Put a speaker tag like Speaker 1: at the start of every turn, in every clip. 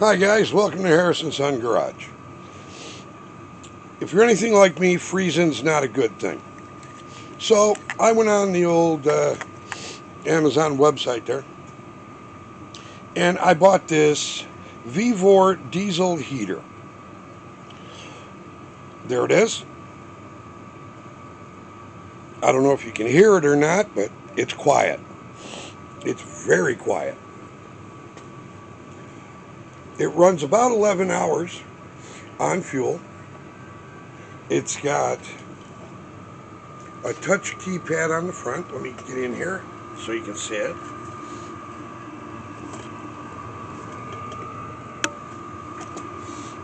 Speaker 1: Hi guys, welcome to Harrison Son Garage. If you're anything like me, freezing's not a good thing. So I went on the old Amazon website there, and I bought this Vevor diesel heater. There it is. I don't know if you can hear it or not, but it's quiet. It's very quiet. It runs about 11 hours on fuel. It's got a touch keypad on the front. Let me get in here so you can see it.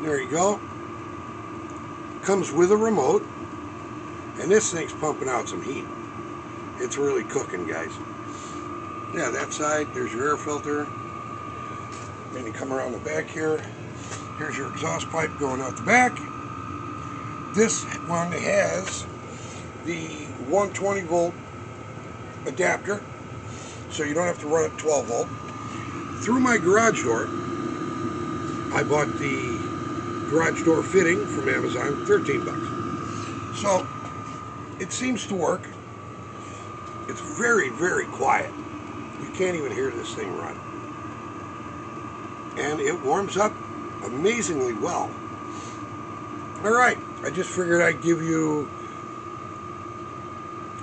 Speaker 1: There you go. Comes with a remote, and this thing's pumping out some heat. It's really cooking, guys. Yeah, that side, there's your air filter. Then you come around the back here. Here's your exhaust pipe going out the back. This one has the 120 volt adapter, so you don't have to run it 12 volt. Through my garage door, I bought the garage door fitting from Amazon, 13 bucks. So it seems to work. It's very, very quiet. You can't even hear this thing run. And it warms up amazingly well. All right, I just figured I'd give you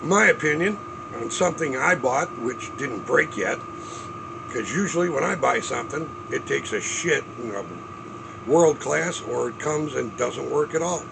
Speaker 1: my opinion on something I bought which didn't break yet. Because usually when I buy something, it takes a shit, world class, or it comes and doesn't work at all.